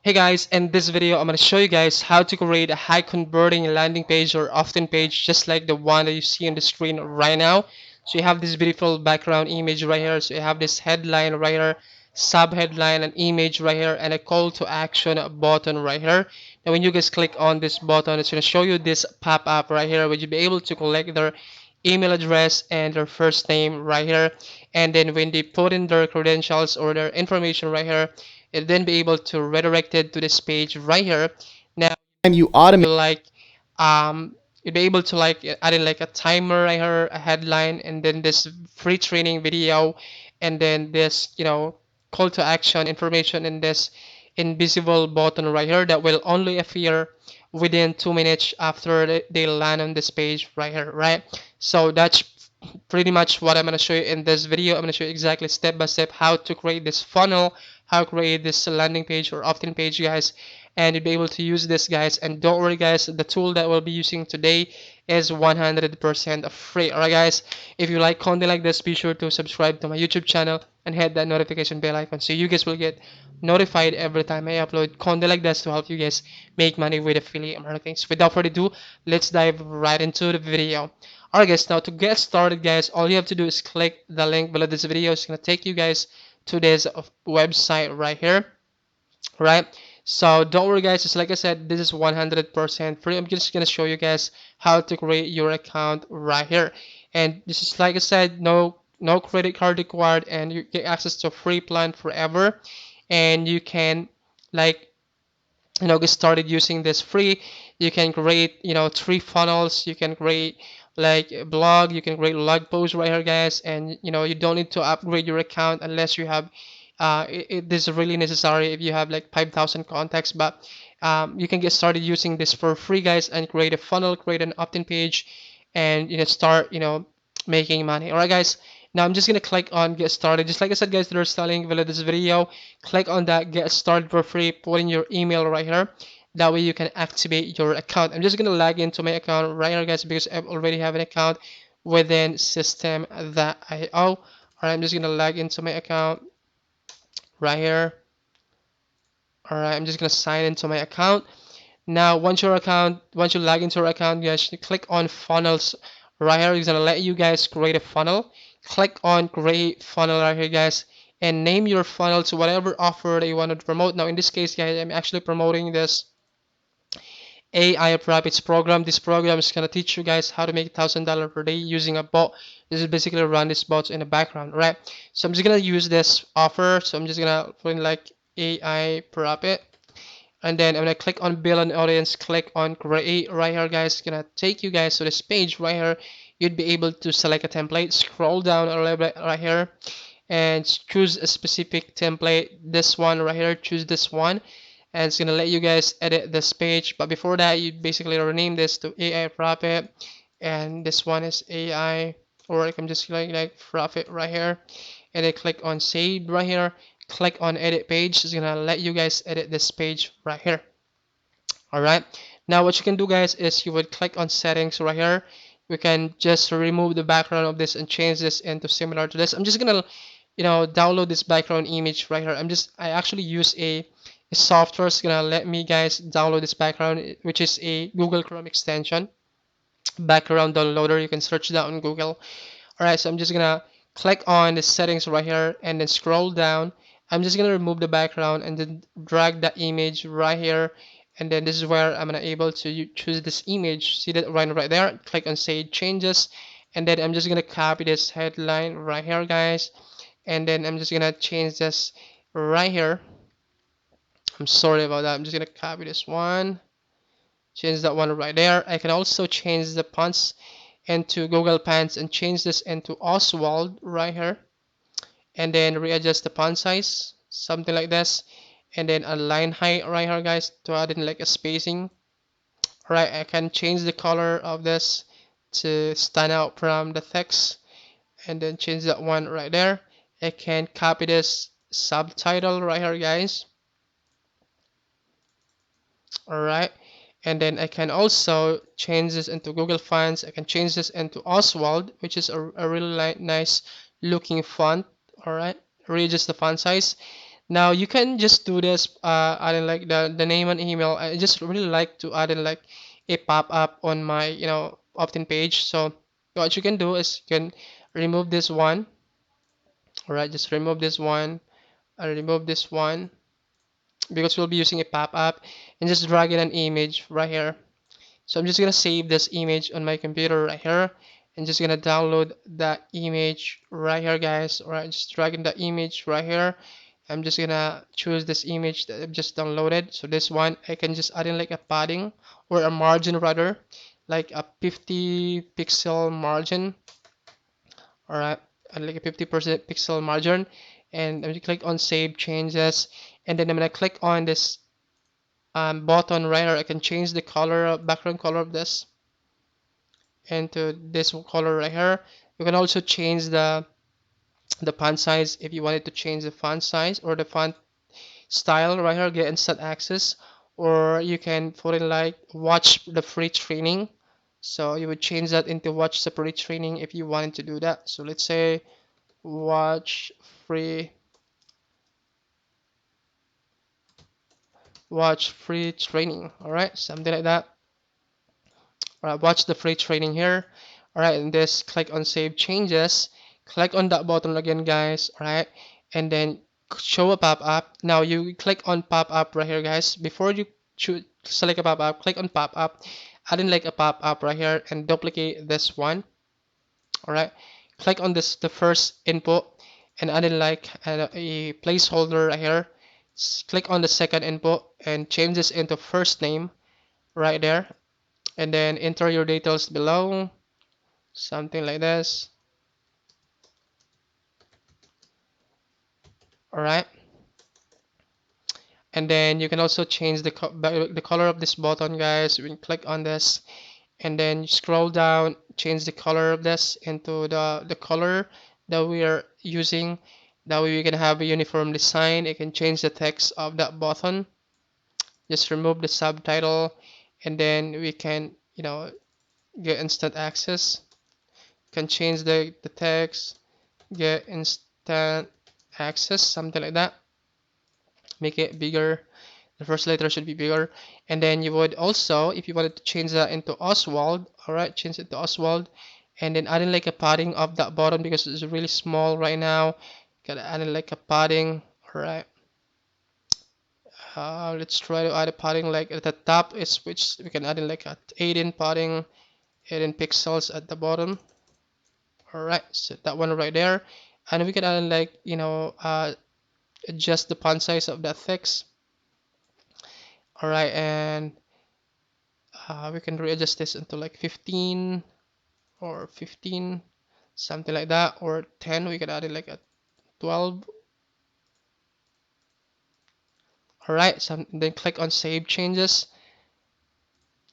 Hey guys, in this video I'm going to show you guys how to create a high converting landing page or opt-in page just like the one that you see on the screen right now. So you have this beautiful background image right here. So you have this headline right here, sub headline, an image right here, and a call to action button right here. Now when you guys click on this button, it's going to show you this pop-up right here where you'll be able to collect their email address and their first name right here. And then when they put in their credentials or their information right here, it'll then be able to redirect it to this page right here. Now You automate. you like you'll be able to like add in like a timer right here, a headline, and then this free training video, and then this call to action information in this invisible button right here that will only appear within 2 minutes after they land on this page right here, right? So that's pretty much what I'm going to show you in this video. I'm going to show you exactly step by step how to create this funnel, how to create this landing page or opt-in page, guys, and you'll be able to use this, guys. And don't worry, guys, the tool that we'll be using today is 100% free. Alright, guys, if you like content like this, be sure to subscribe to my YouTube channel and hit that notification bell icon so you guys will get notified every time I upload content like this to help you guys make money with affiliate marketing. So without further ado, let's dive right into the video. Alright guys, now to get started, guys, all you have to do is click the link below this video. It's going to take you guys to this website right here, right? So don't worry, guys, just like I said, this is 100% free. I'm just going to show you guys how to create your account right here. And this is, like I said, no credit card required, and you get access to a free plan forever. And you can like get started using this free. You can create 3 funnels. You can create like a blog, you can create blog posts right here, guys, and you don't need to upgrade your account unless you have this is really necessary if you have like 5,000 contacts. But you can get started using this for free, guys, and create a funnel, create an opt-in page, and start making money. All right, guys, now I'm just gonna click on get started. Just like I said, guys, there's a link below this video. Click on that, get started for free, put in your email right here. That way you can activate your account. I'm just gonna log into my account right here, guys, because I already have an account within Systeme.io. Alright, I'm just gonna log into my account right here. Alright, I'm just gonna sign into my account. Now once you log into your account, guys, you click on funnels right here. It's gonna let you guys create a funnel. Click on create funnel right here, guys, and name your funnel to whatever offer that you want to promote. Now in this case, guys, I'm actually promoting this AI Profits program. This program is gonna teach you guys how to make $1,000 per day using a bot. This is basically run this bot in the background, right? So I'm just gonna use this offer. So I'm just gonna put in like AI Profit, and then I'm gonna click on build an audience, click on create right here, guys. It's gonna take you guys to this page right here. You'd be able to select a template, scroll down a little bit right here, and choose a specific template. This one right here, choose this one, and it's gonna let you guys edit this page. But before that, you basically rename this to AI Profit, and this one is AI, or I can just like Profit right here, and then click on save right here. Click on edit page. It's gonna let you guys edit this page right here. All right, now what you can do, guys, is you would click on settings right here. We can just remove the background of this and change this into similar to this. I'm just gonna download this background image right here. I actually use a software. It's gonna let me guys download this background, which is a Google Chrome extension background downloader. You can search that on Google. All right, so I'm just gonna click on the settings right here and then scroll down. I'm just gonna remove the background and then drag the image right here, and then this is where I'm gonna able to choose this image. See that right there? Click on save changes, and then I'm just gonna copy this headline right here, guys, and then I'm just gonna change this right here. I'm sorry about that. I'm just gonna copy this one, change that one right there. I can also change the fonts into Google Pants and change this into Oswald right here, and then readjust the font size, something like this, and then align height right here, guys, to add in like a spacing. Right, I can change the color of this to stand out from the text, and then change that one right there. I can copy this subtitle right here, guys. All right, and then I can also change this into Google Fonts. I can change this into Oswald, which is a really nice looking font. All right, readjust the font size. Now you can just do this, add in like the name and email. I just really like to add in like a pop-up on my, opt-in page. So what you can do is you can remove this one. All right, just remove this one. I remove this one because we'll be using a pop-up, and just drag in an image right here. So I'm just gonna save this image on my computer right here, and just gonna download that image right here, guys. All right, just dragging the image right here. I'm just gonna choose this image that I've just downloaded. So this one, I can just add in like a padding or a margin rather, like a 50 pixel margin. All right, and like a 50% pixel margin. And I'm gonna click on Save Changes, and then I'm gonna click on this button right here. I can change the color, background color of this into this color right here. You can also change the font size if you wanted to change the font size or the font style right here, get instant access, or you can put in like watch the free training. So you would change that into watch the free training if you wanted to do that. So let's say watch free watch free training. All right, something like that. All right, watch the free training here. All right, and just click on save changes. Click on that button again, guys. All right, and then show a pop-up. Now you click on pop-up right here, guys. Before you select a pop-up, click on pop-up. Add in like a pop-up right here and duplicate this one. All right, click on this the first input and add in like a placeholder right here. Click on the second input and change this into first name right there, and then enter your details below, something like this. All right, and then you can also change the color of this button, guys. You can click on this and then you scroll down, change the color of this into the color that we are using. That way we can have a uniform design. You can change the text of that button, just remove the subtitle, and then we can, get instant access. Can change the text, get instant access, something like that. Make it bigger. The first letter should be bigger. And then you would also, if you wanted to change that into Oswald, all right, change it to Oswald, and then add in like a padding of that button because it's really small right now. Gotta add in like a padding. All right. Let's try to add a padding like at the top is which we can add in like a 18 padding, 18 pixels at the bottom. All right, so that one right there, and we can add in like adjust the font size of that text. All right, and we can readjust this into like 15 or 15, something like that, or 10. We can add it like a 12. All right, so then click on Save Changes.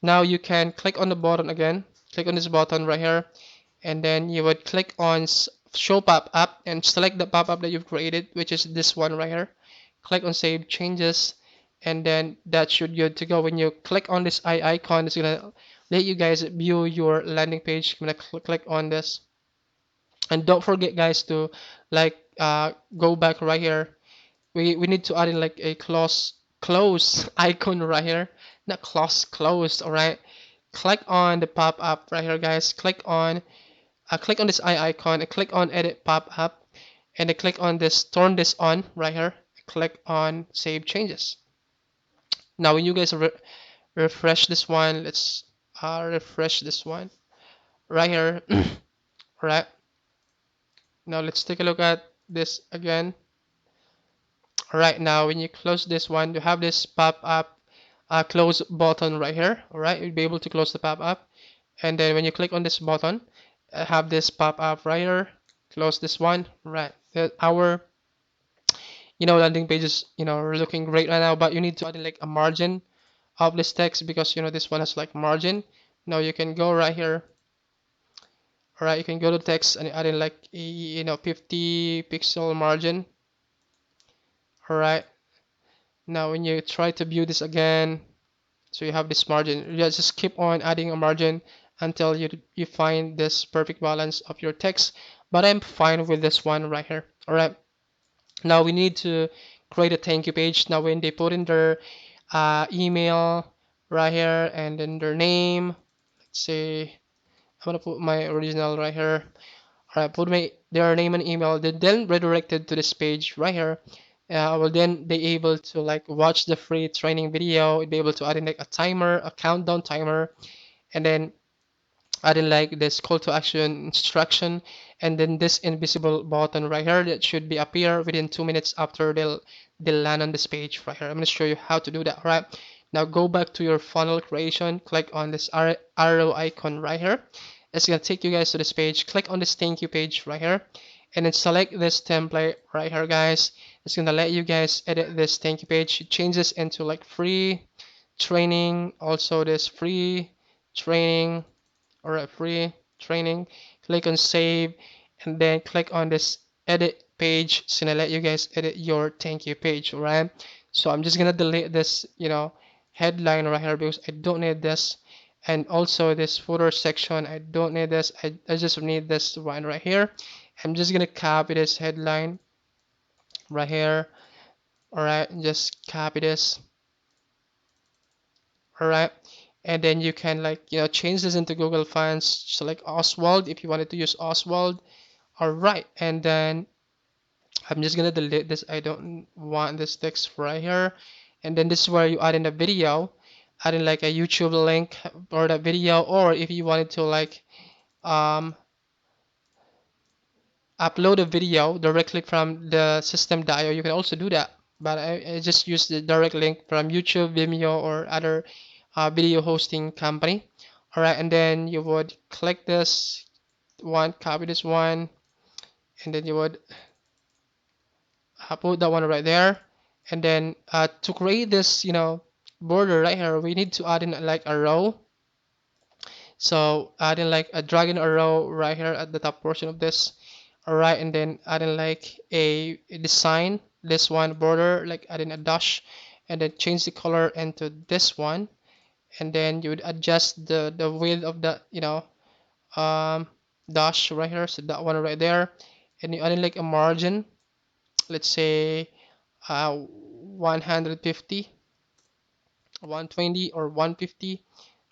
Now you can click on the button again. Click on this button right here, and then you would click on Show Pop-up and select the pop-up that you've created, which is this one right here. Click on Save Changes, and then that should good to go. When you click on this eye icon, it's gonna let you guys view your landing page. I'm gonna click on this, and don't forget, guys, to like go back right here. We need to add in like a close icon right here, not closed. All right, click on the pop-up right here, guys. Click on this eye icon and click on edit pop-up, and then click on this turn this on right here. Click on save changes. Now when you guys refresh this one, let's refresh this one right here. Right, now let's take a look at this again. All right, now when you close this one, you have this pop-up close button right here. All right, you'll be able to close the pop-up, and then when you click on this button, have this pop-up right here. Close this one. Right, our landing page is looking great right now, but you need to add in like a margin of this text because this one has like margin. Now you can go right here. All right, you can go to text and add in like a 50 pixel margin. All right, now when you try to view this again, so you have this margin, you just keep on adding a margin until you find this perfect balance of your text. But I'm fine with this one right here. All right, now we need to create a thank you page. Now when they put in their email right here and then their name, let's say I'm gonna put my original right here. Alright, put my their name and email, then redirected to this page right here. Will then be able to like watch the free training video, be able to add in like a timer, a countdown timer, and then add in like this call to action instruction, and then this invisible button right here that should be appear within 2 minutes after they'll land on this page right here. I'm going to show you how to do that. All right, now go back to your funnel creation, click on this arrow icon right here. It's going to take you guys to this page. Click on this thank you page right here, and then select this template right here, guys. It's going to let you guys edit this thank you page. It changes into like free training, also this free training or a free training. Click on save, and then click on this edit page. It's gonna let you guys edit your thank you page. Right, so I'm just gonna delete this headline right here because I don't need this, and also this footer section I don't need this. I just need this one right here. I'm just gonna copy this headline right here. All right, just copy this. All right, and then you can like change this into Google Fonts. Select Oswald if you wanted to use Oswald. All right, and then I'm just gonna delete this. I don't want this text right here. And then this is where you add in a video, add in like a YouTube link or the video, or if you wanted to like um, upload a video directly from the system.io, you can also do that. But I just use the direct link from YouTube, Vimeo, or other video hosting company. All right, and then you would click this one, copy this one, and then you would put that one right there. And then to create this, border right here, we need to add in like a row. So add in like a drag in a row right here at the top portion of this. All right, and then add in like a design, this one border, like add in a dash, and then change the color into this one. And then you would adjust the width of the um, dash right here, so that one right there. And you add in like a margin, let's say 150, 120, or 150.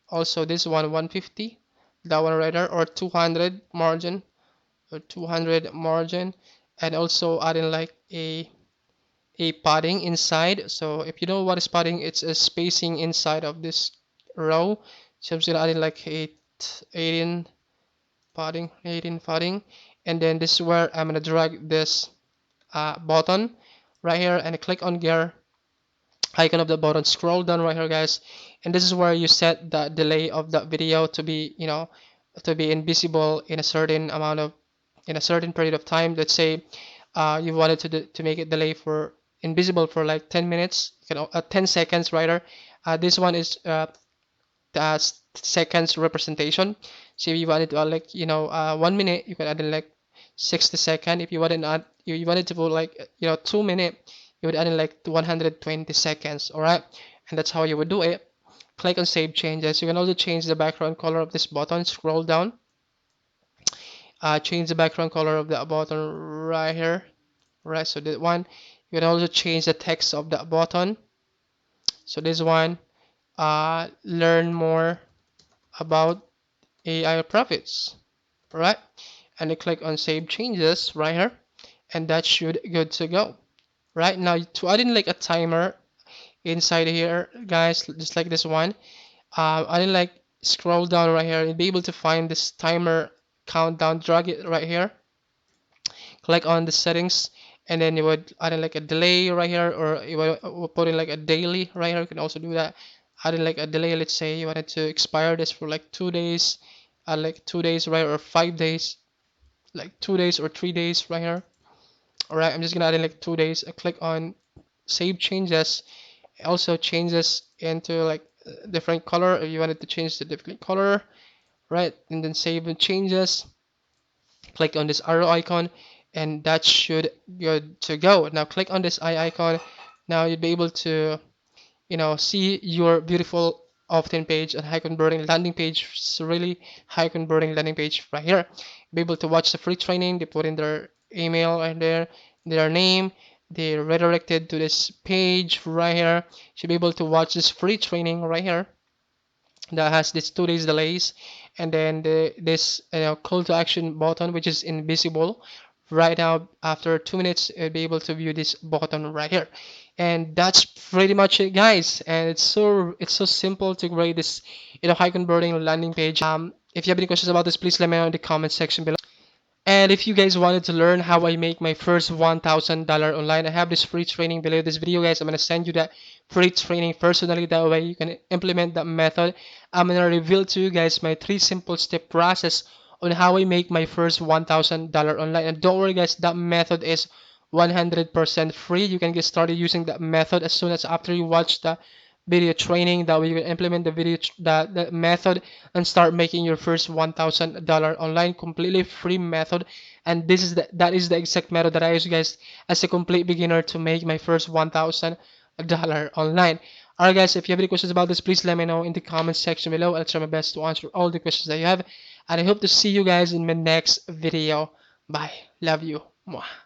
Also this one 150, that one right there, or 200 margin, or 200 margin. And also add in like a padding inside. So if you know what is padding, it's a spacing inside of this row. So I'm just gonna add in like 18 padding, 18 padding. And then this is where I'm gonna drag this button right here and click on gear icon of the button. Scroll down right here, guys, and this is where you set the delay of that video to be to be invisible in a certain amount of in a certain period of time. Let's say you wanted to make it delay for invisible for like 10 minutes, 10 seconds rather. This one is seconds representation. So if you wanted to add like 1 minute, you can add in like 60 seconds. If you wanted to add, you wanted to put like 2 minutes, you would add in like 120 seconds. All right, and that's how you would do it. Click on save changes. You can also change the background color of this button. Scroll down, change the background color of that button right here. Right, so that one. You can also change the text of that button. So this one, learn more about AI profits. Right, and you click on save changes right here, and that should good to go. Right now, to add in like a timer inside here, guys, just like this one, I didn't like scroll down right here and be able to find this timer countdown. Drag it right here, click on the settings, and then you would add in like a delay right here, or you would put in like a daily right here. You can also do that. Add in like a delay. Let's say you wanted to expire this for like 2 days, like 2 days right, or 5 days, like 2 days or 3 days right here. All right, I'm just gonna add in like 2 days. I click on save changes. It also changes into like different color if you wanted to change the different color, right? And then save and changes. Click on this arrow icon, and that should good to go. Now click on this eye icon. Now you'll be able to see your beautiful opt-in page and high converting landing page. It's really high converting landing page right here. Be able to watch the free training. They put in their email right there, their name, they redirected to this page right here. You should be able to watch this free training right here that has this 2 days delays, and then this call to action button which is invisible right now. After 2 minutes you'll be able to view this button right here, and that's pretty much it, guys. And it's so simple to create this high converting landing page. If you have any questions about this, please let me know in the comment section below. And if you guys wanted to learn how I make my first $1,000 online, I have this free training below this video, guys. I'm going to send you that free training personally. That way you can implement that method. I'm going to reveal to you guys my 3 simple step process on how I make my first $1,000 online. And don't worry, guys, that method is 100% free. You can get started using that method as soon as after you watch the video training. That way you can implement the method and start making your first $1,000 online, completely free method. And that is the exact method that I use, guys, as a complete beginner to make my first $1,000 online. Alright, guys, if you have any questions about this, please let me know in the comment section below. I'll try my best to answer all the questions that you have, and I hope to see you guys in my next video. Bye. Love you. Mwah.